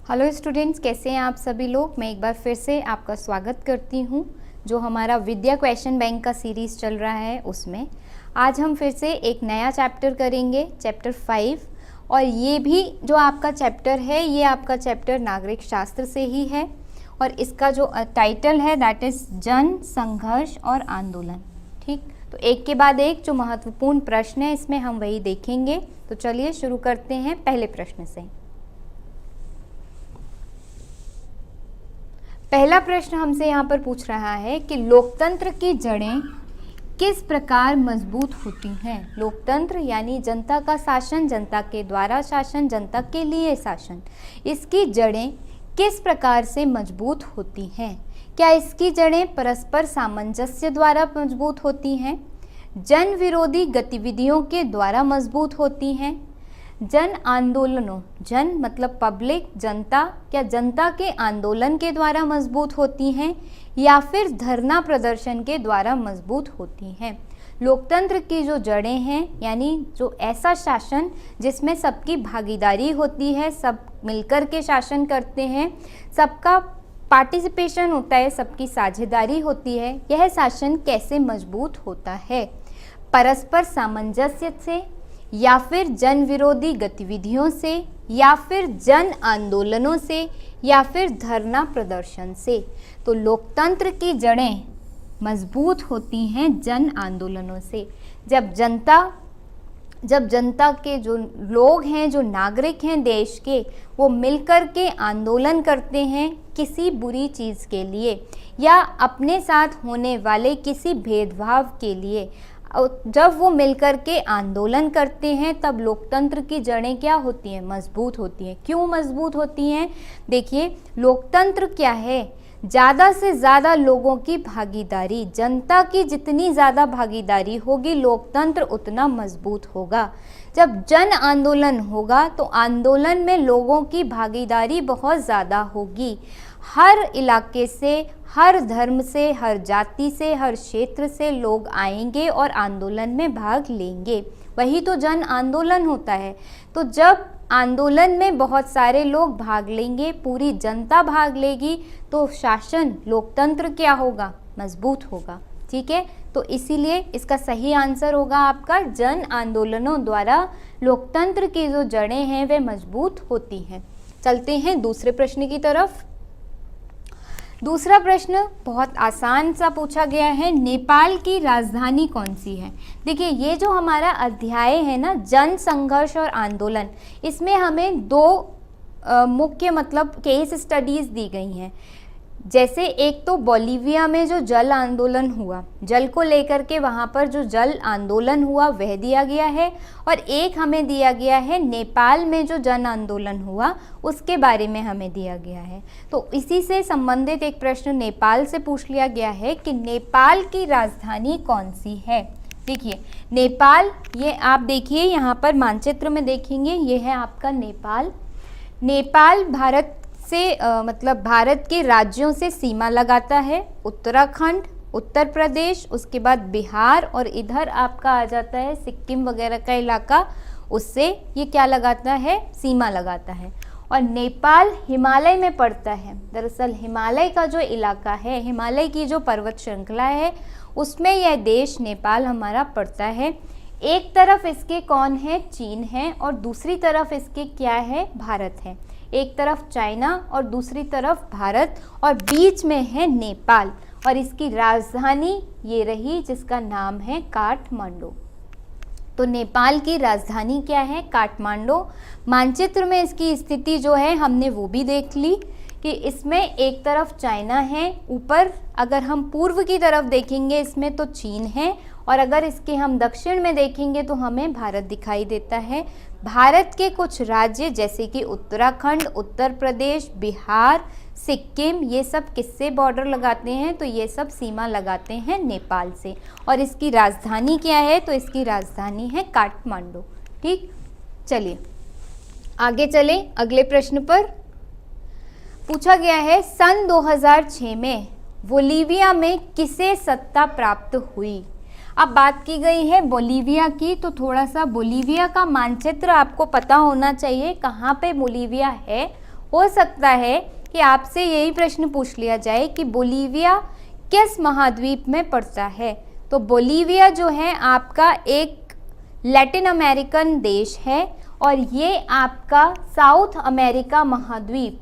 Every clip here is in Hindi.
हेलो स्टूडेंट्स, कैसे हैं आप सभी लोग। मैं एक बार फिर से आपका स्वागत करती हूं जो हमारा विद्या क्वेश्चन बैंक का सीरीज़ चल रहा है उसमें। आज हम फिर से एक नया चैप्टर करेंगे, चैप्टर 5। और ये भी जो आपका चैप्टर है ये आपका चैप्टर नागरिक शास्त्र से ही है और इसका जो टाइटल है दैट इज़ जन, संघर्ष और आंदोलन। ठीक, तो एक के बाद एक जो महत्वपूर्ण प्रश्न है इसमें हम वही देखेंगे। तो चलिए शुरू करते हैं पहले प्रश्न से। पहला प्रश्न हमसे यहाँ पर पूछ रहा है कि लोकतंत्र की जड़ें किस प्रकार मजबूत होती हैं। लोकतंत्र यानी जनता का शासन, जनता के द्वारा शासन, जनता के लिए शासन, इसकी जड़ें किस प्रकार से मजबूत होती हैं। क्या इसकी जड़ें परस्पर सामंजस्य द्वारा मजबूत होती हैं, जन विरोधी गतिविधियों के द्वारा मजबूत होती हैं, जन आंदोलनों, जन मतलब पब्लिक, जनता, क्या जनता के आंदोलन के द्वारा मजबूत होती हैं या फिर धरना प्रदर्शन के द्वारा मजबूत होती हैं। लोकतंत्र की जो जड़ें हैं यानी जो ऐसा शासन जिसमें सबकी भागीदारी होती है, सब मिलकर के शासन करते हैं, सबका पार्टिसिपेशन होता है, सबकी साझेदारी होती है, यह शासन कैसे मजबूत होता है। परस्पर सामंजस्य से या फिर जन विरोधी गतिविधियों से या फिर जन आंदोलनों से या फिर धरना प्रदर्शन से। तो लोकतंत्र की जड़ें मजबूत होती हैं जन आंदोलनों से। जब जनता के जो लोग हैं, जो नागरिक हैं देश के, वो मिलकर के आंदोलन करते हैं किसी बुरी चीज़ के लिए या अपने साथ होने वाले किसी भेदभाव के लिए, जब वो मिलकर के आंदोलन करते हैं तब लोकतंत्र की जड़ें क्या होती हैं, मजबूत होती हैं। क्यों मजबूत होती हैं? देखिए, लोकतंत्र क्या है, ज़्यादा से ज़्यादा लोगों की भागीदारी, जनता की जितनी ज़्यादा भागीदारी होगी लोकतंत्र उतना मजबूत होगा। जब जन आंदोलन होगा तो आंदोलन में लोगों की भागीदारी बहुत ज़्यादा होगी। हर इलाके से, हर धर्म से, हर जाति से, हर क्षेत्र से लोग आएंगे और आंदोलन में भाग लेंगे। वही तो जन आंदोलन होता है। तो जब आंदोलन में बहुत सारे लोग भाग लेंगे, पूरी जनता भाग लेगी, तो शासन, लोकतंत्र क्या होगा, मजबूत होगा। ठीक है, तो इसीलिए इसका सही आंसर होगा आपका जन आंदोलनों द्वारा लोकतंत्र की जो जड़ें हैं वे मजबूत होती हैं। चलते हैं दूसरे प्रश्न की तरफ। दूसरा प्रश्न बहुत आसान सा पूछा गया है, नेपाल की राजधानी कौन सी है। देखिए, ये जो हमारा अध्याय है ना, जन, संघर्ष और आंदोलन, इसमें हमें दो मुख्य मतलब केस स्टडीज़ दी गई हैं। जैसे एक तो बोलीविया में जो जल आंदोलन हुआ, जल को लेकर के वहाँ पर जो जल आंदोलन हुआ वह दिया गया है, और एक हमें दिया गया है नेपाल में जो जन आंदोलन हुआ उसके बारे में हमें दिया गया है। तो इसी से संबंधित एक प्रश्न नेपाल से पूछ लिया गया है कि नेपाल की राजधानी कौन सी है। देखिए, नेपाल, ये आप देखिए यहाँ पर मानचित्र में देखेंगे, ये है आपका नेपाल। नेपाल भारत से मतलब भारत के राज्यों से सीमा लगाता है। उत्तराखंड, उत्तर प्रदेश, उसके बाद बिहार और इधर आपका आ जाता है सिक्किम वगैरह का इलाका, उससे ये क्या लगाता है, सीमा लगाता है। और नेपाल हिमालय में पड़ता है। दरअसल हिमालय का जो इलाका है, हिमालय की जो पर्वत श्रृंखला है, उसमें यह देश नेपाल हमारा पड़ता है। एक तरफ इसके कौन है, चीन है, और दूसरी तरफ इसके क्या है, भारत है। एक तरफ चाइना और दूसरी तरफ भारत, और बीच में है नेपाल, और इसकी राजधानी ये रही जिसका नाम है काठमांडू। तो नेपाल की राजधानी क्या है, काठमांडू। मानचित्र में इसकी स्थिति जो है हमने वो भी देख ली कि इसमें एक तरफ चाइना है, ऊपर अगर हम पूर्व की तरफ देखेंगे इसमें तो चीन है, और अगर इसके हम दक्षिण में देखेंगे तो हमें भारत दिखाई देता है। भारत के कुछ राज्य जैसे कि उत्तराखंड, उत्तर प्रदेश, बिहार, सिक्किम, ये सब किससे बॉर्डर लगाते हैं, तो ये सब सीमा लगाते हैं नेपाल से। और इसकी राजधानी क्या है, तो इसकी राजधानी है काठमांडू। ठीक, चलिए आगे चले अगले प्रश्न पर। पूछा गया है सन 2006 में बोलीविया में किसे सत्ता प्राप्त हुई। अब बात की गई है बोलीविया की, तो थोड़ा सा बोलीविया का मानचित्र आपको पता होना चाहिए, कहाँ पे बोलीविया है हो सकता है कि आपसे यही प्रश्न पूछ लिया जाए कि बोलीविया किस महाद्वीप में पड़ता है। तो बोलीविया जो है आपका एक लैटिन अमेरिकन देश है और ये आपका साउथ अमेरिका महाद्वीप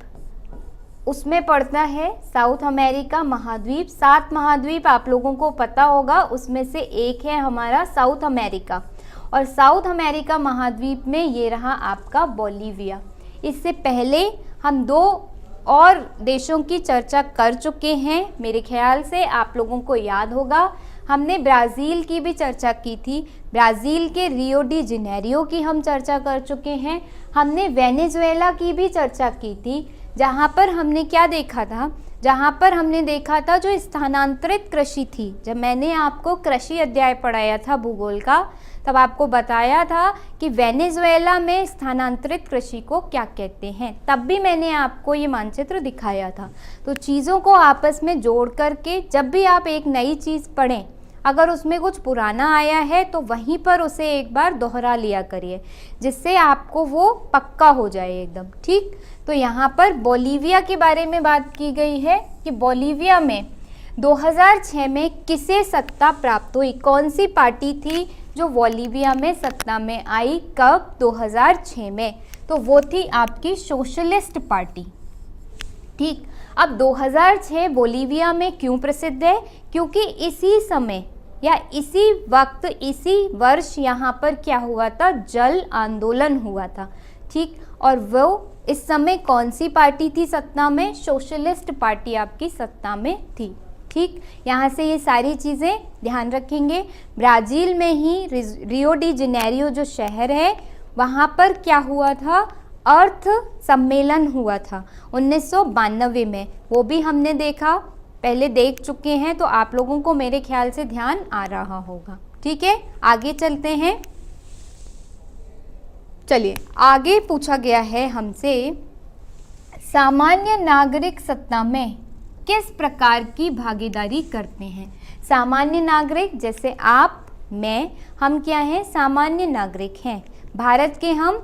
उसमें पड़ता है। साउथ अमेरिका महाद्वीप, 7 महाद्वीप आप लोगों को पता होगा, उसमें से एक है हमारा साउथ अमेरिका, और साउथ अमेरिका महाद्वीप में ये रहा आपका बोलीविया। इससे पहले हम 2 और देशों की चर्चा कर चुके हैं, मेरे ख्याल से आप लोगों को याद होगा। हमने ब्राज़ील की भी चर्चा की थी, ब्राज़ील के रियो डी जेनेरियो की हम चर्चा कर चुके हैं। हमने वेनेजुएला की भी चर्चा की थी, जहाँ पर हमने क्या देखा था, जहाँ पर हमने देखा था जो स्थानांतरित कृषि थी। जब मैंने आपको कृषि अध्याय पढ़ाया था भूगोल का, तब आपको बताया था कि वेनेजुएला में स्थानांतरित कृषि को क्या कहते हैं, तब भी मैंने आपको ये मानचित्र दिखाया था। तो चीज़ों को आपस में जोड़ करके जब भी आप एक नई चीज़ पढ़ें, अगर उसमें कुछ पुराना आया है तो वहीं पर उसे एक बार दोहरा लिया करिए, जिससे आपको वो पक्का हो जाए एकदम, ठीक। तो यहाँ पर बोलीविया के बारे में बात की गई है कि बोलीविया में 2006 में किसे सत्ता प्राप्त हुई, कौन सी पार्टी थी जो बोलीविया में सत्ता में आई, कब, 2006 में। तो वो थी आपकी सोशलिस्ट पार्टी, ठीक। अब 2006 बोलीविया में क्यों प्रसिद्ध है, क्योंकि इसी समय या इसी वक्त, इसी वर्ष यहाँ पर क्या हुआ था, जल आंदोलन हुआ था, ठीक। और वो इस समय कौन सी पार्टी थी सत्ता में, सोशलिस्ट पार्टी आपकी सत्ता में थी, ठीक। यहाँ से ये सारी चीज़ें ध्यान रखेंगे। ब्राज़ील में ही रियो डी जेनेरियो जो शहर है, वहाँ पर क्या हुआ था, अर्थ सम्मेलन हुआ था 1992 में, वो भी हमने देखा, पहले देख चुके हैं, तो आप लोगों को मेरे ख्याल से ध्यान आ रहा होगा, ठीक है। आगे चलते हैं। चलिए, आगे पूछा गया है हमसे, सामान्य नागरिक सत्ता में किस प्रकार की भागीदारी करते हैं। सामान्य नागरिक जैसे आप, मैं, हम क्या हैं, सामान्य नागरिक हैं। भारत के हम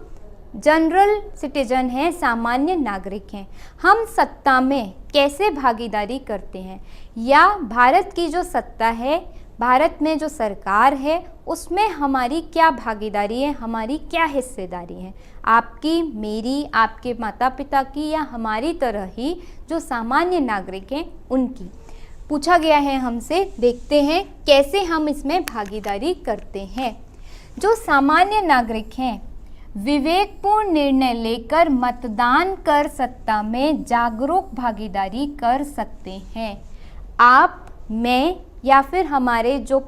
जनरल सिटीजन हैं, सामान्य नागरिक हैं। हम सत्ता में कैसे भागीदारी करते हैं, या भारत की जो सत्ता है, भारत में जो सरकार है, उसमें हमारी क्या भागीदारी है, हमारी क्या हिस्सेदारी है, आपकी, मेरी, आपके माता पिता की, या हमारी तरह ही जो सामान्य नागरिक हैं उनकी। पूछा गया है हमसे, देखते हैं कैसे हम इसमें भागीदारी करते हैं। जो सामान्य नागरिक हैं विवेकपूर्ण निर्णय लेकर मतदान कर सत्ता में जागरूक भागीदारी कर सकते हैं। आप, मैं, या फिर हमारे जो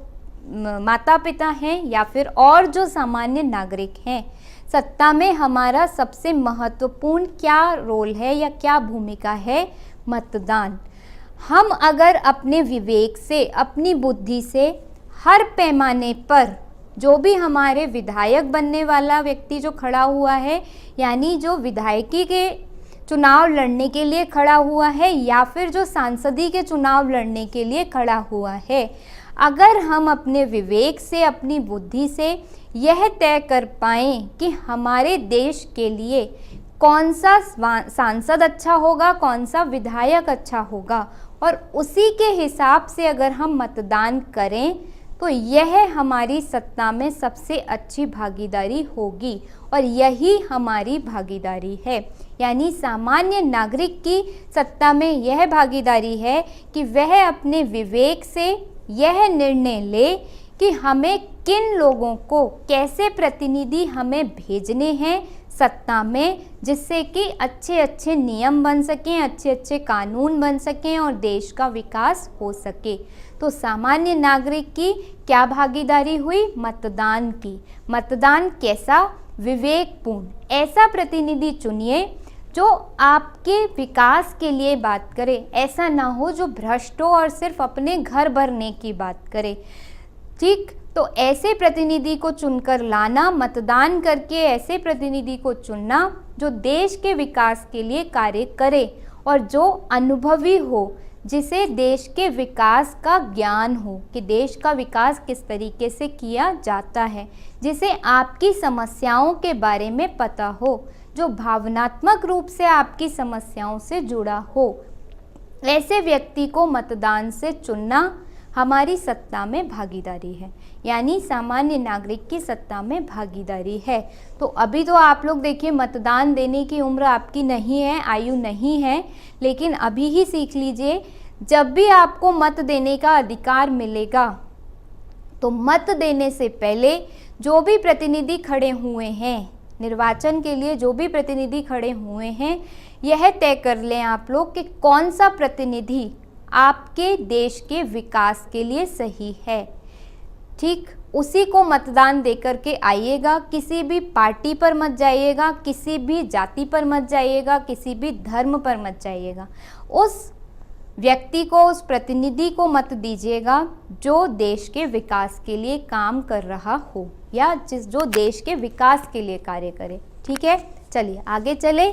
माता पिता हैं, या फिर और जो सामान्य नागरिक हैं, सत्ता में हमारा सबसे महत्वपूर्ण क्या रोल है या क्या भूमिका है, मतदान। हम अगर अपने विवेक से, अपनी बुद्धि से हर पैमाने पर, जो भी हमारे विधायक बनने वाला व्यक्ति जो खड़ा हुआ है, यानी जो विधायकी के चुनाव लड़ने के लिए खड़ा हुआ है, या फिर जो सांसदी के चुनाव लड़ने के लिए खड़ा हुआ है, अगर हम अपने विवेक से, अपनी बुद्धि से यह तय कर पाएँ कि हमारे देश के लिए कौन सा सांसद अच्छा होगा, कौन सा विधायक अच्छा होगा, और उसी के हिसाब से अगर हम मतदान करें, तो यह हमारी सत्ता में सबसे अच्छी भागीदारी होगी, और यही हमारी भागीदारी है। यानी सामान्य नागरिक की सत्ता में यह भागीदारी है कि वह अपने विवेक से यह निर्णय ले कि हमें किन लोगों को, कैसे प्रतिनिधि हमें भेजने हैं सत्ता में, जिससे कि अच्छे अच्छे नियम बन सकें, अच्छे अच्छे कानून बन सकें और देश का विकास हो सके। तो सामान्य नागरिक की क्या भागीदारी हुई, मतदान की। मतदान कैसा, विवेकपूर्ण, ऐसा प्रतिनिधि चुनिए जो आपके विकास के लिए बात करे, ऐसा ना हो जो भ्रष्ट हो और सिर्फ अपने घर भरने की बात करे, ठीक। तो ऐसे प्रतिनिधि को चुनकर लाना, मतदान करके ऐसे प्रतिनिधि को चुनना जो देश के विकास के लिए कार्य करे और जो अनुभवी हो, जिसे देश के विकास का ज्ञान हो कि देश का विकास किस तरीके से किया जाता है, जिसे आपकी समस्याओं के बारे में पता हो, जो भावनात्मक रूप से आपकी समस्याओं से जुड़ा हो, ऐसे व्यक्ति को मतदान से चुनना हमारी सत्ता में भागीदारी है, यानी सामान्य नागरिक की सत्ता में भागीदारी है। तो अभी तो आप लोग देखिए, मतदान देने की उम्र आपकी नहीं है, आयु नहीं है, लेकिन अभी ही सीख लीजिए, जब भी आपको मत देने का अधिकार मिलेगा तो मत देने से पहले जो भी प्रतिनिधि खड़े हुए हैं, निर्वाचन के लिए जो भी प्रतिनिधि खड़े हुए हैं, यह तय कर लें आप लोग कि कौन सा प्रतिनिधि आपके देश के विकास के लिए सही है। ठीक, उसी को मतदान दे करके आइएगा। किसी भी पार्टी पर मत जाइएगा, किसी भी जाति पर मत जाइएगा, किसी भी धर्म पर मत जाइएगा। उस व्यक्ति को, उस प्रतिनिधि को मत दीजिएगा जो देश के विकास के लिए काम कर रहा हो, या जो देश के विकास के लिए कार्य करे। ठीक है, चलिए आगे चले।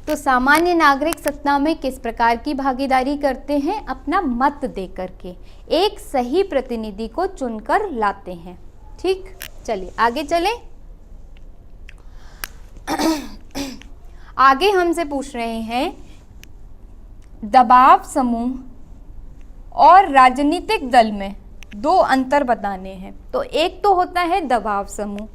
तो सामान्य नागरिक सत्ता में किस प्रकार की भागीदारी करते हैं? अपना मत दे करके एक सही प्रतिनिधि को चुनकर लाते हैं। ठीक, चलिए आगे चले। आगे हमसे पूछ रहे हैं, दबाव समूह और राजनीतिक दल में दो अंतर बताने हैं। तो एक तो होता है दबाव समूह,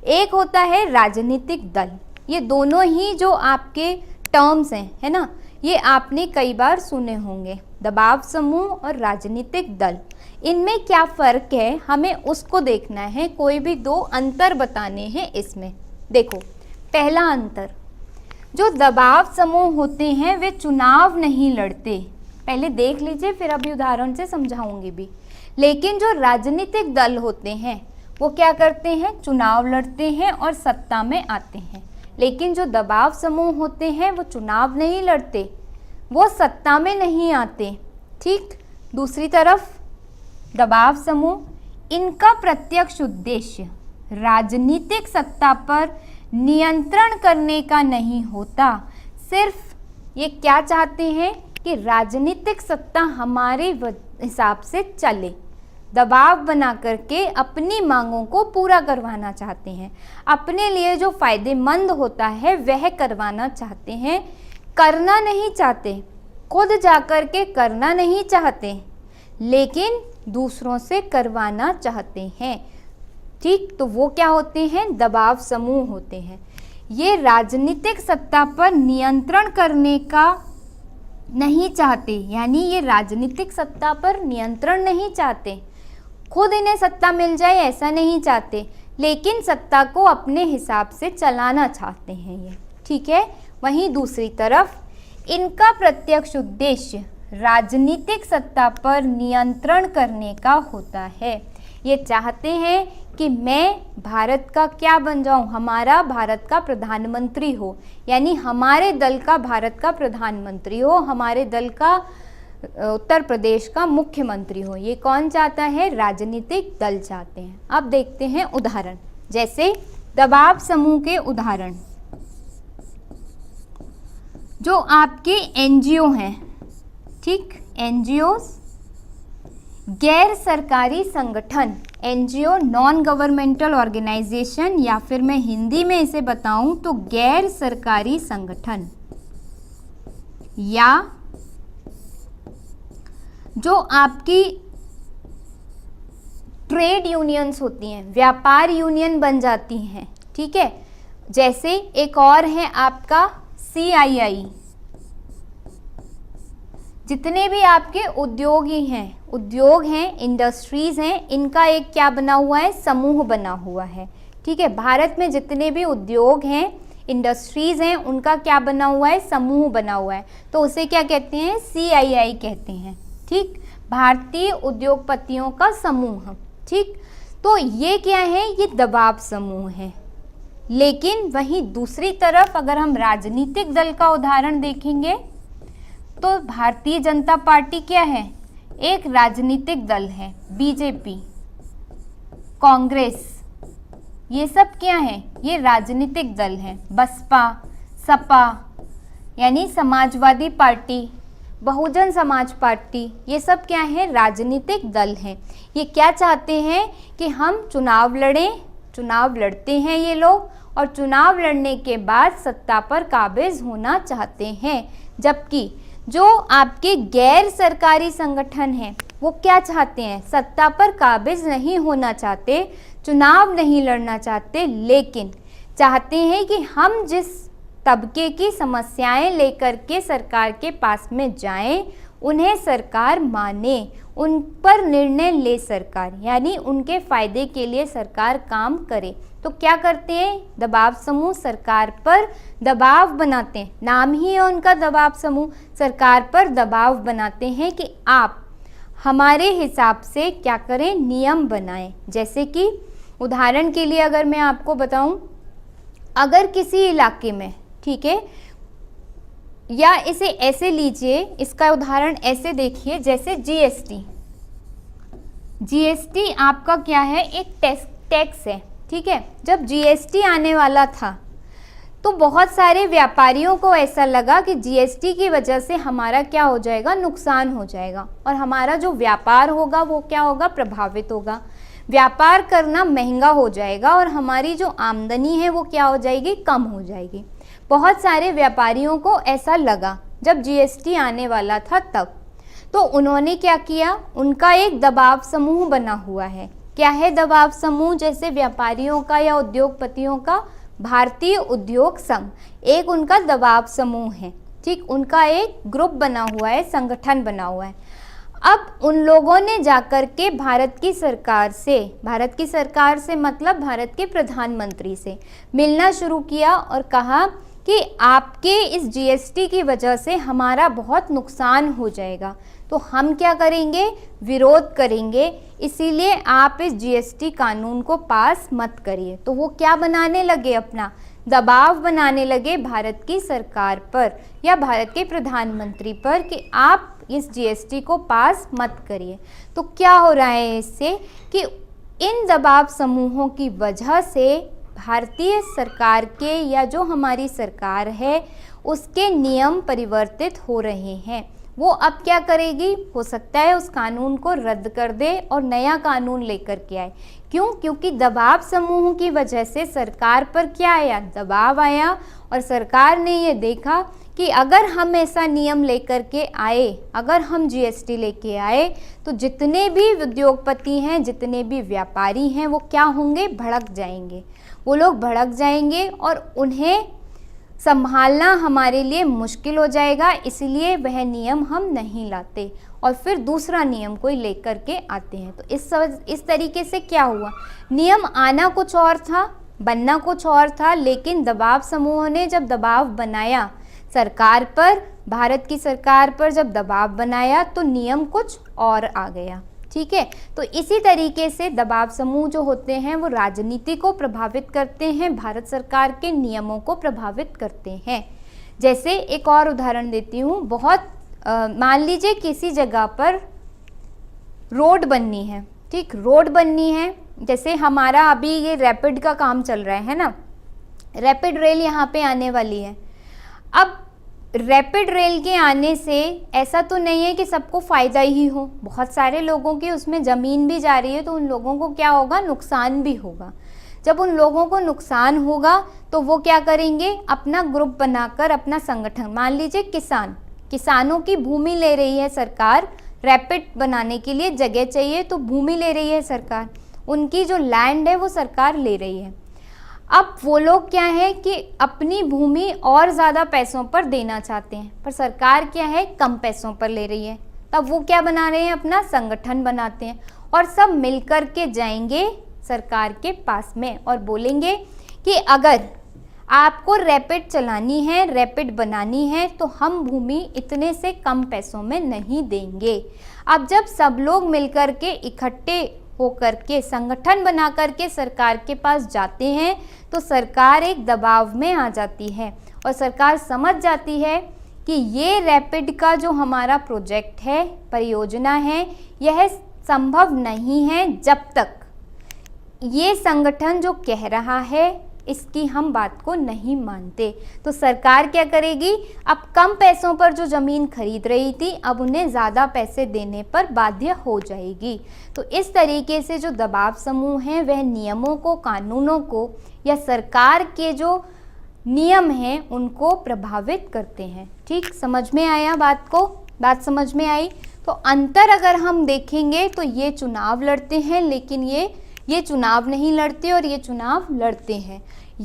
एक होता है राजनीतिक दल। ये दोनों ही जो आपके टर्म्स हैं, है ना, ये आपने कई बार सुने होंगे, दबाव समूह और राजनीतिक दल। इनमें क्या फ़र्क है, हमें उसको देखना है। कोई भी दो अंतर बताने हैं इसमें। देखो, पहला अंतर, जो दबाव समूह होते हैं वे चुनाव नहीं लड़ते। पहले देख लीजिए, फिर अभी उदाहरण से समझाऊंगी भी। लेकिन जो राजनीतिक दल होते हैं वो क्या करते हैं? चुनाव लड़ते हैं और सत्ता में आते हैं। लेकिन जो दबाव समूह होते हैं वो चुनाव नहीं लड़ते, वो सत्ता में नहीं आते। ठीक, दूसरी तरफ दबाव समूह, इनका प्रत्यक्ष उद्देश्य राजनीतिक सत्ता पर नियंत्रण करने का नहीं होता। सिर्फ ये क्या चाहते हैं कि राजनीतिक सत्ता हमारे हिसाब से चले, दबाव बना करके अपनी मांगों को पूरा करवाना चाहते हैं। अपने लिए जो फायदेमंद होता है वह करवाना चाहते हैं, करना नहीं चाहते, खुद जाकर के करना नहीं चाहते, लेकिन दूसरों से करवाना चाहते हैं। ठीक, तो वो क्या होते हैं? दबाव समूह होते हैं। ये राजनीतिक सत्ता पर नियंत्रण करने का नहीं चाहते, यानी ये राजनीतिक सत्ता पर नियंत्रण नहीं चाहते, खुद इन्हें सत्ता मिल जाए ऐसा नहीं चाहते, लेकिन सत्ता को अपने हिसाब से चलाना चाहते हैं ये। ठीक है, वहीं दूसरी तरफ इनका प्रत्यक्ष उद्देश्य राजनीतिक सत्ता पर नियंत्रण करने का होता है। ये चाहते हैं कि मैं भारत का क्या बन जाऊं, हमारा भारत का प्रधानमंत्री हो, यानी हमारे दल का भारत का प्रधानमंत्री हो, हमारे दल का उत्तर प्रदेश का मुख्यमंत्री हो। ये कौन चाहता है? राजनीतिक दल चाहते हैं। अब देखते हैं उदाहरण, जैसे दबाव समूह के उदाहरण, जो आपके एनजीओ हैं। ठीक, एनजीओस गैर सरकारी संगठन, एनजीओ नॉन गवर्नमेंटल ऑर्गेनाइजेशन, या फिर मैं हिंदी में इसे बताऊं तो गैर सरकारी संगठन, या जो आपकी ट्रेड यूनियंस होती हैं, व्यापार यूनियन बन जाती हैं। ठीक है, जैसे एक और है आपका CII। जितने भी आपके उद्योगी हैं, उद्योग हैं, इंडस्ट्रीज़ हैं, इनका एक क्या बना हुआ है? समूह बना हुआ है। ठीक है, भारत में जितने भी उद्योग हैं, इंडस्ट्रीज़ हैं, उनका क्या बना हुआ है? समूह बना हुआ है। तो उसे क्या कहते हैं? CII कहते हैं। ठीक, भारतीय उद्योगपतियों का समूह। ठीक, तो ये क्या है? ये दबाव समूह है। लेकिन वहीं दूसरी तरफ अगर हम राजनीतिक दल का उदाहरण देखेंगे तो भारतीय जनता पार्टी क्या है? एक राजनीतिक दल है। BJP, कांग्रेस, ये सब क्या है? ये राजनीतिक दल हैं। बसपा, सपा यानी समाजवादी पार्टी, बहुजन समाज पार्टी, ये सब क्या है? राजनीतिक दल हैं। ये क्या चाहते हैं कि हम चुनाव लड़ें, चुनाव लड़ते हैं ये लोग, और चुनाव लड़ने के बाद सत्ता पर काबिज होना चाहते हैं। जबकि जो आपके गैर सरकारी संगठन हैं वो क्या चाहते हैं, सत्ता पर काबिज नहीं होना चाहते, चुनाव नहीं लड़ना चाहते, लेकिन चाहते हैं कि हम जिस तबके की समस्याएं लेकर के सरकार के पास में जाएं उन्हें सरकार माने, उन पर निर्णय ले सरकार, यानी उनके फायदे के लिए सरकार काम करे। तो क्या करते हैं, दबाव समूह सरकार पर दबाव बनाते हैं, नाम ही है उनका दबाव समूह, सरकार पर दबाव बनाते हैं कि आप हमारे हिसाब से क्या करें, नियम बनाएं। जैसे कि उदाहरण के लिए अगर मैं आपको बताऊं, अगर किसी इलाके में, ठीक है, या इसे ऐसे लीजिए, इसका उदाहरण ऐसे देखिए, जैसे जीएसटी आपका क्या है, एक टैक्स है, ठीक है। जब जीएसटी आने वाला था तो बहुत सारे व्यापारियों को ऐसा लगा कि जीएसटी की वजह से हमारा क्या हो जाएगा, नुकसान हो जाएगा और हमारा जो व्यापार होगा वो क्या होगा, प्रभावित होगा, व्यापार करना महंगा हो जाएगा और हमारी जो आमदनी है वो क्या हो जाएगी, कम हो जाएगी। बहुत सारे व्यापारियों को ऐसा लगा जब जीएसटी आने वाला था तब। तो उन्होंने क्या किया, उनका एक दबाव समूह बना हुआ है। क्या है दबाव समूह, जैसे व्यापारियों का या उद्योगपतियों का भारतीय उद्योग संघ एक उनका दबाव समूह है, ठीक, उनका एक ग्रुप बना हुआ है, संगठन बना हुआ है। अब उन लोगों ने जाकर के भारत की सरकार से मतलब भारत के प्रधानमंत्री से मिलना शुरू किया और कहा कि आपके इस जीएसटी की वजह से हमारा बहुत नुकसान हो जाएगा, तो हम क्या करेंगे, विरोध करेंगे, इसीलिए आप इस जीएसटी कानून को पास मत करिए। तो वो क्या बनाने लगे, अपना दबाव बनाने लगे भारत की सरकार पर या भारत के प्रधानमंत्री पर कि आप इस जीएसटी को पास मत करिए। तो क्या हो रहा है इससे कि इन दबाव समूहों की वजह से भारतीय सरकार के या जो हमारी सरकार है उसके नियम परिवर्तित हो रहे हैं। वो अब क्या करेगी, हो सकता है उस कानून को रद्द कर दे और नया कानून लेकर के आए। क्यों, क्योंकि दबाव समूह की वजह से सरकार पर क्या आया, दबाव आया और सरकार ने ये देखा कि अगर हम ऐसा नियम लेकर के आए, अगर हम जीएसटी लेके आए तो जितने भी उद्योगपति हैं, जितने भी व्यापारी हैं वो क्या होंगे, भड़क जाएंगे, वो लोग भड़क जाएंगे और उन्हें संभालना हमारे लिए मुश्किल हो जाएगा, इसलिए वह नियम हम नहीं लाते और फिर दूसरा नियम कोई लेकर के आते हैं। तो इस तरीके से क्या हुआ, नियम आना कुछ और था, बनना कुछ और था, लेकिन दबाव समूहों ने जब दबाव बनाया सरकार पर, भारत की सरकार पर जब दबाव बनाया तो नियम कुछ और आ गया, ठीक है। तो इसी तरीके से दबाव समूह जो होते हैं वो राजनीति को प्रभावित करते हैं, भारत सरकार के नियमों को प्रभावित करते हैं। जैसे एक और उदाहरण देती हूँ, मान लीजिए किसी जगह पर रोड बननी है, ठीक, रोड बननी है, जैसे हमारा अभी ये रैपिड का काम चल रहा है ना, रैपिड रेल यहाँ पे आने वाली है। अब रैपिड रेल के आने से ऐसा तो नहीं है कि सबको फ़ायदा ही हो, बहुत सारे लोगों की उसमें ज़मीन भी जा रही है, तो उन लोगों को क्या होगा, नुकसान भी होगा। जब उन लोगों को नुकसान होगा तो वो क्या करेंगे, अपना ग्रुप बनाकर अपना संगठन, मान लीजिए किसानों की भूमि ले रही है सरकार, रैपिड बनाने के लिए जगह चाहिए तो भूमि ले रही है सरकार, उनकी जो लैंड है वो सरकार ले रही है। अब वो लोग क्या है कि अपनी भूमि और ज़्यादा पैसों पर देना चाहते हैं, पर सरकार क्या है, कम पैसों पर ले रही है। तब वो क्या बना रहे हैं, अपना संगठन बनाते हैं और सब मिलकर के जाएंगे सरकार के पास में और बोलेंगे कि अगर आपको रैपिड चलानी है, रैपिड बनानी है, तो हम भूमि इतने से कम पैसों में नहीं देंगे। अब जब सब लोग मिलकर के इकट्ठे होकर के संगठन बना करके सरकार के पास जाते हैं तो सरकार एक दबाव में आ जाती है और सरकार समझ जाती है कि ये रैपिड का जो हमारा प्रोजेक्ट है, परियोजना है, यह संभव नहीं है जब तक ये संगठन जो कह रहा है इसकी हम बात को नहीं मानते। तो सरकार क्या करेगी, अब कम पैसों पर जो ज़मीन खरीद रही थी अब उन्हें ज़्यादा पैसे देने पर बाध्य हो जाएगी। तो इस तरीके से जो दबाव समूह हैं वह नियमों को, कानूनों को या सरकार के जो नियम हैं उनको प्रभावित करते हैं। ठीक, समझ में आया बात समझ में आई। तो अंतर अगर हम देखेंगे तो ये चुनाव लड़ते हैं लेकिन ये चुनाव नहीं लड़ते और ये चुनाव लड़ते हैं।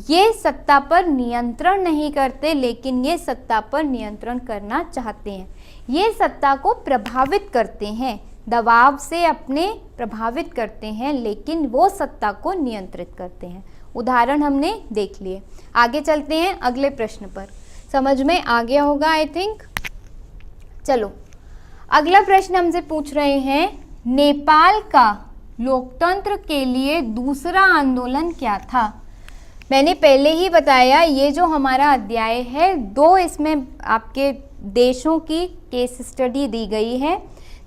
ये सत्ता पर नियंत्रण नहीं करते लेकिन ये सत्ता पर नियंत्रण करना चाहते हैं। ये सत्ता को प्रभावित करते हैं, दबाव से अपने प्रभावित करते हैं लेकिन वो सत्ता को नियंत्रित करते हैं। उदाहरण हमने देख लिए। आगे चलते हैं अगले प्रश्न पर। समझ में आ गया होगा आई थिंक। चलो अगला प्रश्न हमसे पूछ रहे हैं, नेपाल का लोकतंत्र के लिए दूसरा आंदोलन क्या था। मैंने पहले ही बताया ये जो हमारा अध्याय है 2 इसमें आपके देशों की केस स्टडी दी गई है,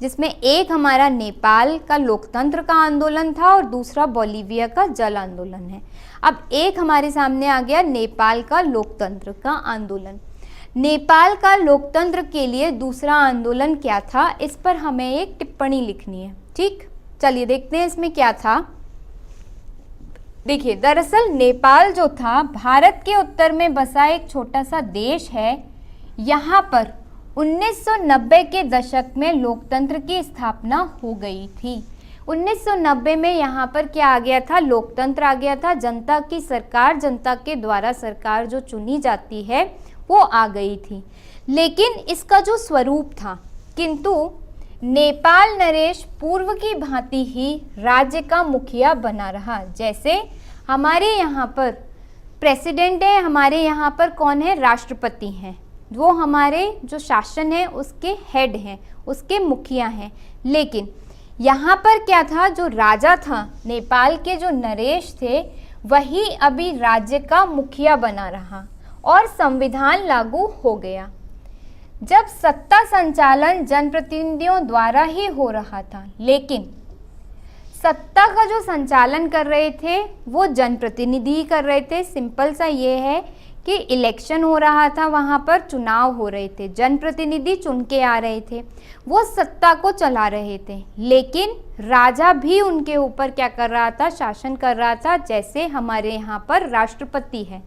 जिसमें एक हमारा नेपाल का लोकतंत्र का आंदोलन था और दूसरा बोलीविया का जल आंदोलन है। अब एक हमारे सामने आ गया नेपाल का लोकतंत्र का आंदोलन। नेपाल का लोकतंत्र के लिए दूसरा आंदोलन क्या था, इस पर हमें एक टिप्पणी लिखनी है। ठीक, चलिए देखते हैं इसमें क्या था। देखिए, दरअसल नेपाल जो था भारत के उत्तर में बसा एक छोटा सा देश है। यहाँ पर 1990 के दशक में लोकतंत्र की स्थापना हो गई थी। 1990 में यहाँ पर क्या आ गया था, लोकतंत्र आ गया था। जनता की सरकार, जनता के द्वारा सरकार जो चुनी जाती है वो आ गई थी। लेकिन इसका जो स्वरूप था, किंतु नेपाल नरेश पूर्व की भांति ही राज्य का मुखिया बना रहा। जैसे हमारे यहाँ पर प्रेसिडेंट है, हमारे यहाँ पर कौन है, राष्ट्रपति हैं, वो हमारे जो शासन है उसके हेड हैं, उसके मुखिया हैं। लेकिन यहाँ पर क्या था, जो राजा था नेपाल के जो नरेश थे वही अभी राज्य का मुखिया बना रहा और संविधान लागू हो गया। जब सत्ता संचालन जनप्रतिनिधियों द्वारा ही हो रहा था, लेकिन सत्ता का जो संचालन कर रहे थे वो जनप्रतिनिधि ही कर रहे थे। सिंपल सा ये है कि इलेक्शन हो रहा था, वहाँ पर चुनाव हो रहे थे, जनप्रतिनिधि चुन के आ रहे थे, वो सत्ता को चला रहे थे। लेकिन राजा भी उनके ऊपर क्या कर रहा था, शासन कर रहा था। जैसे हमारे यहाँ पर राष्ट्रपति है,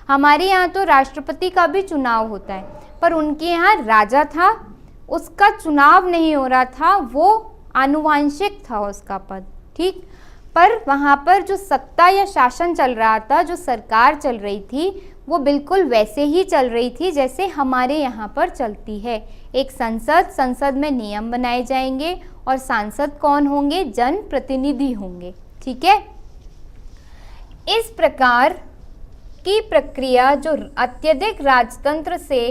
हमारे यहाँ तो राष्ट्रपति का भी चुनाव होता है, पर उनके यहाँ राजा था, उसका चुनाव नहीं हो रहा था, वो आनुवांशिक था उसका पद। ठीक, पर वहाँ पर जो सत्ता या शासन चल रहा था, जो सरकार चल रही थी, वो बिल्कुल वैसे ही चल रही थी जैसे हमारे यहाँ पर चलती है। एक संसद, संसद में नियम बनाए जाएंगे और सांसद कौन होंगे, जनप्रतिनिधि होंगे। ठीक है, इस प्रकार की प्रक्रिया जो अत्यधिक राजतंत्र से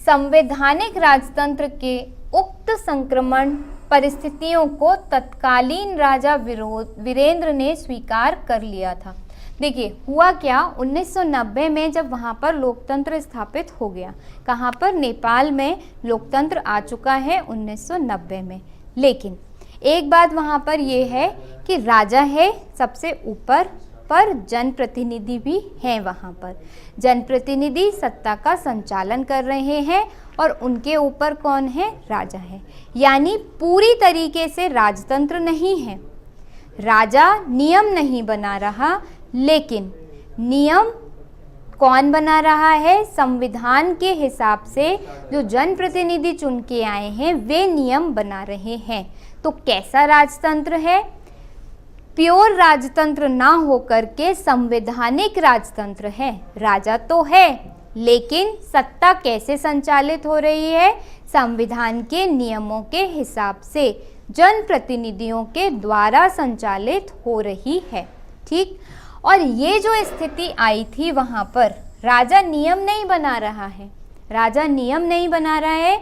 संवैधानिक राजतंत्र के उक्त संक्रमण परिस्थितियों को तत्कालीन राजा वीरेंद्र ने स्वीकार कर लिया था। देखिए हुआ क्या, 1990 में जब वहाँ पर लोकतंत्र स्थापित हो गया, कहाँ पर, नेपाल में लोकतंत्र आ चुका है 1990 में। लेकिन एक बात वहाँ पर ये है कि राजा है सबसे ऊपर, पर जनप्रतिनिधि भी हैं वहाँ पर। जनप्रतिनिधि सत्ता का संचालन कर रहे हैं और उनके ऊपर कौन है, राजा है। यानी पूरी तरीके से राजतंत्र नहीं है, राजा नियम नहीं बना रहा, लेकिन नियम कौन बना रहा है, संविधान के हिसाब से जो जनप्रतिनिधि चुन के आए हैं वे नियम बना रहे हैं। तो कैसा राजतंत्र है, प्योर राजतंत्र ना होकर के संवैधानिक राजतंत्र है। राजा तो है लेकिन सत्ता कैसे संचालित हो रही है, संविधान के नियमों के हिसाब से जनप्रतिनिधियों के द्वारा संचालित हो रही है। ठीक, और ये जो स्थिति आई थी वहाँ पर राजा नियम नहीं बना रहा है, राजा नियम नहीं बना रहा है,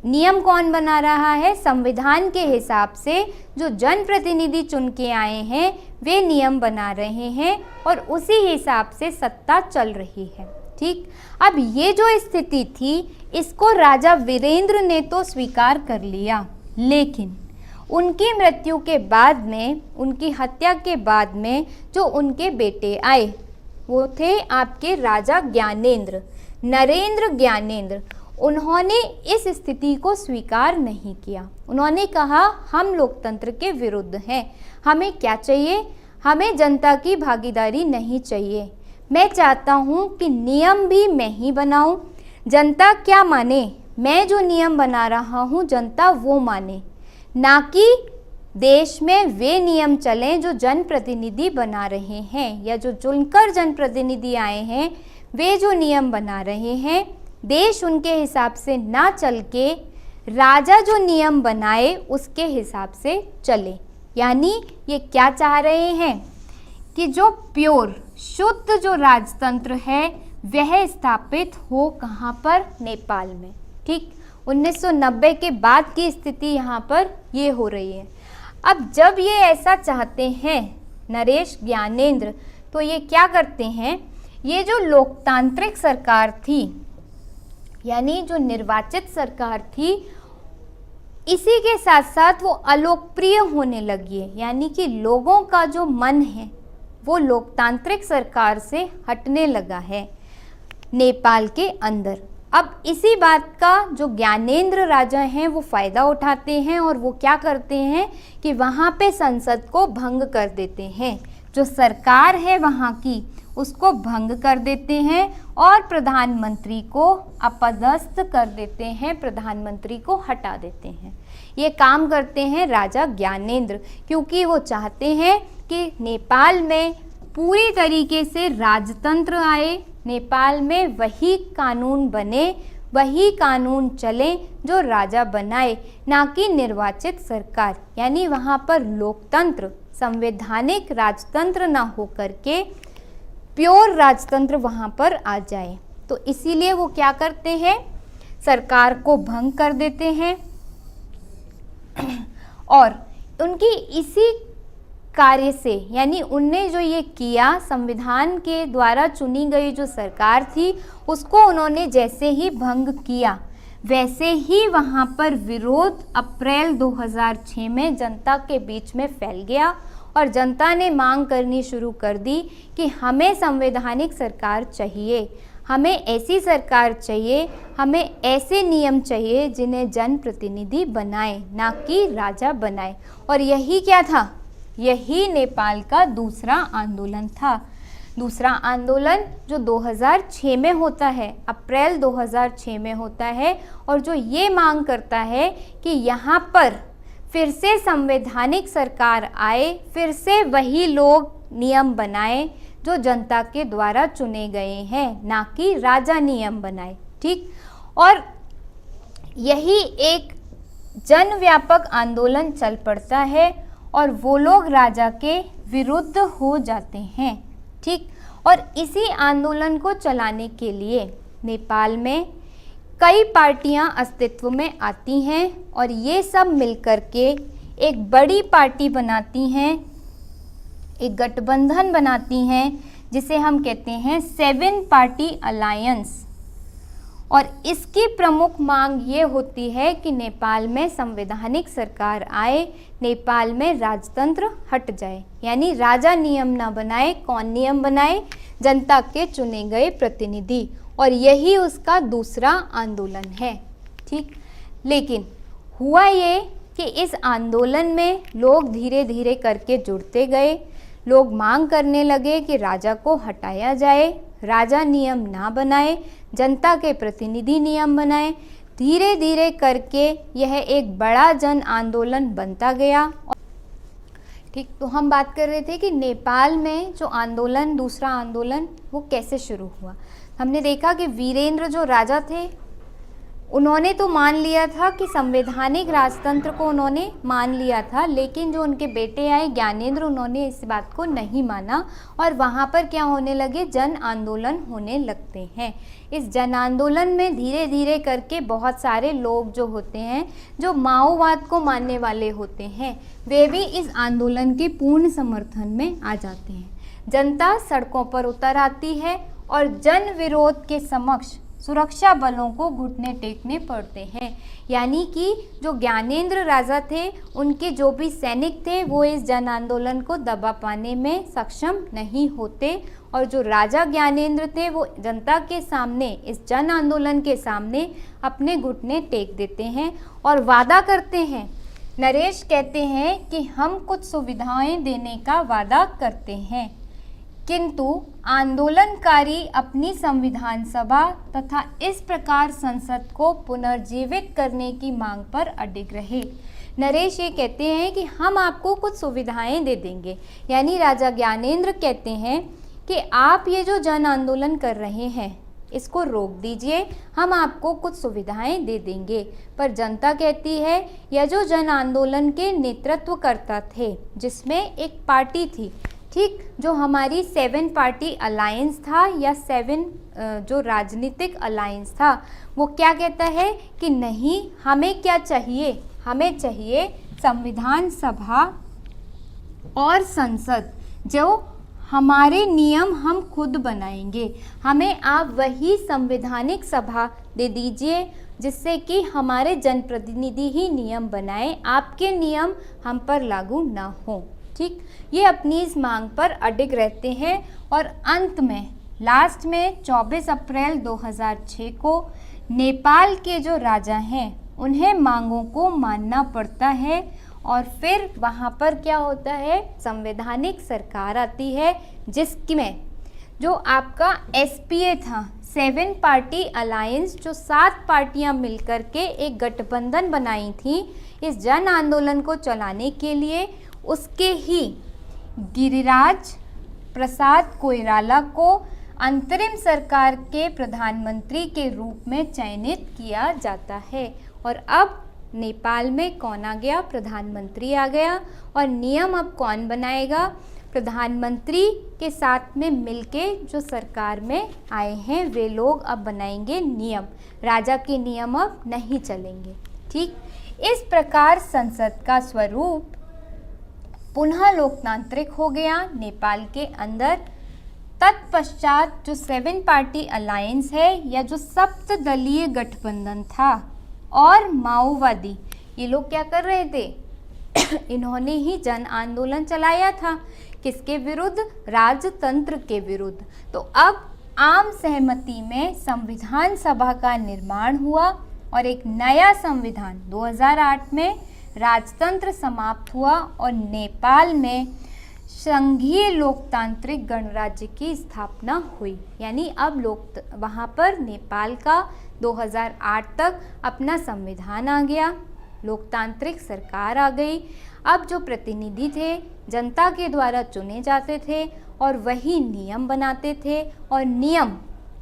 नियम कौन बना रहा है, संविधान के हिसाब से जो जनप्रतिनिधि चुन के आए हैं वे नियम बना रहे हैं और उसी हिसाब से सत्ता चल रही है। ठीक, अब ये जो स्थिति थी इसको राजा वीरेंद्र ने तो स्वीकार कर लिया, लेकिन उनकी मृत्यु के बाद में, उनकी हत्या के बाद में जो उनके बेटे आए, वो थे आपके राजा ज्ञानेंद्र, नरेंद्र ज्ञानेंद्र। उन्होंने इस स्थिति को स्वीकार नहीं किया। उन्होंने कहा हम लोकतंत्र के विरुद्ध हैं, हमें क्या चाहिए, हमें जनता की भागीदारी नहीं चाहिए। मैं चाहता हूँ कि नियम भी मैं ही बनाऊँ, जनता क्या माने, मैं जो नियम बना रहा हूँ जनता वो माने, ना कि देश में वे नियम चलें जो जनप्रतिनिधि बना रहे हैं या जो चुनकर जनप्रतिनिधि आए हैं वे जो नियम बना रहे हैं। देश उनके हिसाब से ना चल के राजा जो नियम बनाए उसके हिसाब से चले। यानी ये क्या चाह रहे हैं कि जो प्योर शुद्ध जो राजतंत्र है वह स्थापित हो कहाँ पर, नेपाल में। ठीक, 1990 के बाद की स्थिति यहाँ पर ये हो रही है। अब जब ये ऐसा चाहते हैं नरेश ज्ञानेंद्र, तो ये क्या करते हैं, ये जो लोकतांत्रिक सरकार थी यानी जो निर्वाचित सरकार थी, इसी के साथ साथ वो अलोकप्रिय होने लगी है। यानी कि लोगों का जो मन है वो लोकतांत्रिक सरकार से हटने लगा है नेपाल के अंदर। अब इसी बात का जो ज्ञानेंद्र राजा हैं वो फ़ायदा उठाते हैं और वो क्या करते हैं कि वहाँ पे संसद को भंग कर देते हैं, जो सरकार है वहाँ की उसको भंग कर देते हैं और प्रधानमंत्री को अपदस्थ कर देते हैं, प्रधानमंत्री को हटा देते हैं। ये काम करते हैं राजा ज्ञानेंद्र, क्योंकि वो चाहते हैं कि नेपाल में पूरी तरीके से राजतंत्र आए, नेपाल में वही कानून बने, वही कानून चले जो राजा बनाए, ना कि निर्वाचित सरकार। यानी वहाँ पर लोकतंत्र, संवैधानिक राजतंत्र ना हो करके प्योर राजतंत्र वहाँ पर आ जाए। तो इसीलिए वो क्या करते हैं, सरकार को भंग कर देते हैं और उनकी इसी कार्य से, यानी उनने जो ये किया, संविधान के द्वारा चुनी गई जो सरकार थी उसको उन्होंने जैसे ही भंग किया वैसे ही वहाँ पर विरोध अप्रैल 2006 में जनता के बीच में फैल गया और जनता ने मांग करनी शुरू कर दी कि हमें संवैधानिक सरकार चाहिए, हमें ऐसी सरकार चाहिए, हमें ऐसे नियम चाहिए जिन्हें जनप्रतिनिधि बनाए, ना कि राजा बनाए। और यही क्या था, यही नेपाल का दूसरा आंदोलन था। दूसरा आंदोलन जो 2006 में होता है, अप्रैल 2006 में होता है, और जो ये मांग करता है कि यहाँ पर फिर से संवैधानिक सरकार आए, फिर से वही लोग नियम बनाए जो जनता के द्वारा चुने गए हैं, ना कि राजा नियम बनाए। ठीक, और यही एक जनव्यापक आंदोलन चल पड़ता है और वो लोग राजा के विरुद्ध हो जाते हैं। ठीक, और इसी आंदोलन को चलाने के लिए नेपाल में कई पार्टियां अस्तित्व में आती हैं और ये सब मिलकर के एक बड़ी पार्टी बनाती हैं, एक गठबंधन बनाती हैं जिसे हम कहते हैं 7 पार्टी अलायंस। और इसकी प्रमुख मांग ये होती है कि नेपाल में संवैधानिक सरकार आए, नेपाल में राजतंत्र हट जाए, यानी राजा नियम ना बनाए। कौन नियम बनाए? जनता के चुने गए प्रतिनिधि। और यही उसका दूसरा आंदोलन है। ठीक, लेकिन हुआ ये कि इस आंदोलन में लोग धीरे धीरे करके जुड़ते गए। लोग मांग करने लगे कि राजा को हटाया जाए, राजा नियम ना बनाए, जनता के प्रतिनिधि नियम बनाए। धीरे धीरे करके यह एक बड़ा जन आंदोलन बनता गया। ठीक, तो हम बात कर रहे थे कि नेपाल में जो आंदोलन, दूसरा आंदोलन, वो कैसे शुरू हुआ। हमने देखा कि वीरेंद्र जो राजा थे उन्होंने तो मान लिया था कि संवैधानिक राजतंत्र को उन्होंने मान लिया था, लेकिन जो उनके बेटे आए ज्ञानेंद्र, उन्होंने इस बात को नहीं माना और वहाँ पर क्या होने लगे, जन आंदोलन होने लगते हैं। इस जन आंदोलन में धीरे धीरे करके बहुत सारे लोग जो होते हैं, जो माओवाद को मानने वाले होते हैं, वे भी इस आंदोलन के पूर्ण समर्थन में आ जाते हैं। जनता सड़कों पर उतर आती है और जन विरोध के समक्ष सुरक्षा बलों को घुटने टेकने पड़ते हैं। यानी कि जो ज्ञानेंद्र राजा थे, उनके जो भी सैनिक थे, वो इस जन आंदोलन को दबा पाने में सक्षम नहीं होते और जो राजा ज्ञानेंद्र थे वो जनता के सामने, इस जन आंदोलन के सामने अपने घुटने टेक देते हैं और वादा करते हैं। नरेश कहते हैं कि हम कुछ सुविधाएं देने का वादा करते हैं, किंतु आंदोलनकारी अपनी संविधान सभा तथा इस प्रकार संसद को पुनर्जीवित करने की मांग पर अडिग रहे। नरेश ये कहते हैं कि हम आपको कुछ सुविधाएं दे देंगे, यानी राजा ज्ञानेंद्र कहते हैं कि आप ये जो जन आंदोलन कर रहे हैं इसको रोक दीजिए, हम आपको कुछ सुविधाएं दे देंगे। पर जनता कहती है, यह जो जन आंदोलन के नेतृत्वकर्ता थे, जिसमें एक पार्टी थी, ठीक, जो हमारी 7 पार्टी अलायंस था या 7 जो राजनीतिक अलायंस था, वो क्या कहता है कि नहीं, हमें क्या चाहिए, हमें चाहिए संविधान सभा और संसद, जो हमारे नियम हम खुद बनाएंगे, हमें आप वही संवैधानिक सभा दे दीजिए जिससे कि हमारे जनप्रतिनिधि ही नियम बनाएं, आपके नियम हम पर लागू ना हो। ठीक, ये अपनी इस मांग पर अडिग रहते हैं और अंत में लास्ट में 24 अप्रैल 2006 को नेपाल के जो राजा हैं उन्हें मांगों को मानना पड़ता है और फिर वहाँ पर क्या होता है, संवैधानिक सरकार आती है जिसमें जो आपका SPA था, 7 पार्टी अलायंस, जो 7 पार्टियां मिलकर के एक गठबंधन बनाई थी इस जन आंदोलन को चलाने के लिए, उसके ही गिरिराज प्रसाद कोइराला को अंतरिम सरकार के प्रधानमंत्री के रूप में चयनित किया जाता है। और अब नेपाल में कौन आ गया, प्रधानमंत्री आ गया। और नियम अब कौन बनाएगा, प्रधानमंत्री के साथ में मिलके जो सरकार में आए हैं वे लोग अब बनाएंगे नियम, राजा के नियम अब नहीं चलेंगे। ठीक, इस प्रकार संसद का स्वरूप पुनः लोकतांत्रिक हो गया नेपाल के अंदर। तत्पश्चात जो 7 पार्टी अलायंस है या जो सप्तदलीय गठबंधन था और माओवादी, ये लोग क्या कर रहे थे इन्होंने ही जन आंदोलन चलाया था, किसके विरुद्ध, राजतंत्र के विरुद्ध। तो अब आम सहमति में संविधान सभा का निर्माण हुआ और एक नया संविधान 2008 में राजतंत्र समाप्त हुआ और नेपाल में संघीय लोकतांत्रिक गणराज्य की स्थापना हुई। यानी अब वहाँ पर नेपाल का 2008 तक अपना संविधान आ गया, लोकतांत्रिक सरकार आ गई। अब जो प्रतिनिधि थे जनता के द्वारा चुने जाते थे और वही नियम बनाते थे और नियम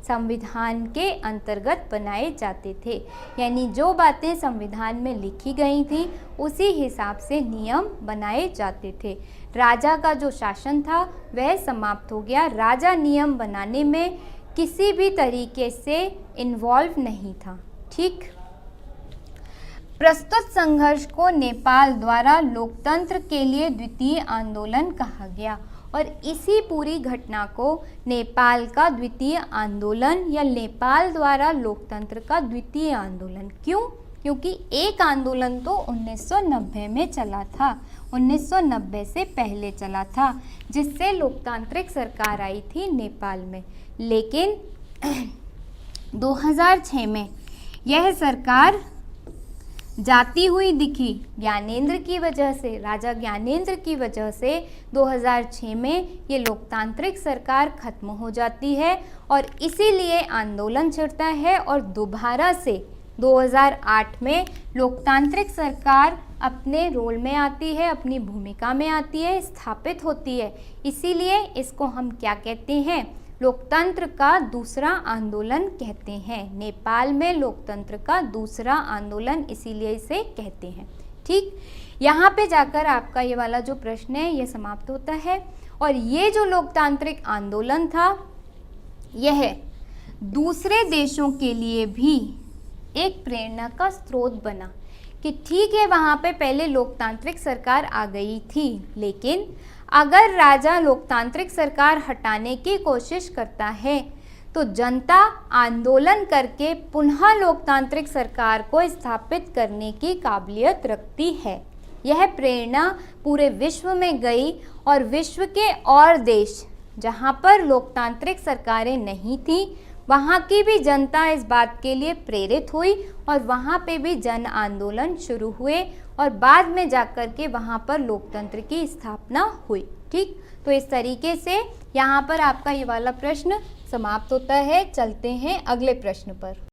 संविधान के अंतर्गत बनाए जाते थे। यानी जो बातें संविधान में लिखी गई थी उसी हिसाब से नियम बनाए जाते थे। राजा का जो शासन था वह समाप्त हो गया, राजा नियम बनाने में किसी भी तरीके से इन्वॉल्व नहीं था। ठीक, प्रस्तुत संघर्ष को नेपाल द्वारा लोकतंत्र के लिए द्वितीय आंदोलन कहा गया और इसी पूरी घटना को नेपाल का द्वितीय आंदोलन या नेपाल द्वारा लोकतंत्र का द्वितीय आंदोलन, क्यों? क्योंकि एक आंदोलन तो 1990 में चला था, 1990 से पहले चला था, जिससे लोकतांत्रिक सरकार आई थी नेपाल में। लेकिन 2006 में यह सरकार जाती हुई दिखी ज्ञानेंद्र की वजह से, राजा ज्ञानेंद्र की वजह से 2006 में ये लोकतांत्रिक सरकार खत्म हो जाती है और इसीलिए आंदोलन छिड़ता है और दोबारा से 2008 में लोकतांत्रिक सरकार अपने रोल में आती है, अपनी भूमिका में आती है, स्थापित होती है। इसीलिए इसको हम क्या कहते हैं, लोकतंत्र का दूसरा आंदोलन कहते हैं। नेपाल में लोकतंत्र का दूसरा आंदोलन इसीलिए इसे कहते हैं। ठीक, यहाँ पे जाकर आपका ये वाला जो प्रश्न है ये समाप्त होता है। और ये जो लोकतांत्रिक आंदोलन था यह दूसरे देशों के लिए भी एक प्रेरणा का स्रोत बना कि ठीक है, वहाँ पे पहले लोकतांत्रिक सरकार आ गई थी, लेकिन अगर राजा लोकतांत्रिक सरकार हटाने की कोशिश करता है तो जनता आंदोलन करके पुनः लोकतांत्रिक सरकार को स्थापित करने की काबिलियत रखती है। यह प्रेरणा पूरे विश्व में गई और विश्व के और देश जहाँ पर लोकतांत्रिक सरकारें नहीं थी, वहाँ की भी जनता इस बात के लिए प्रेरित हुई और वहाँ पे भी जन आंदोलन शुरू हुए और बाद में जाकर के वहाँ पर लोकतंत्र की स्थापना हुई। ठीक, तो इस तरीके से यहाँ पर आपका ये वाला प्रश्न समाप्त होता है। चलते हैं अगले प्रश्न पर।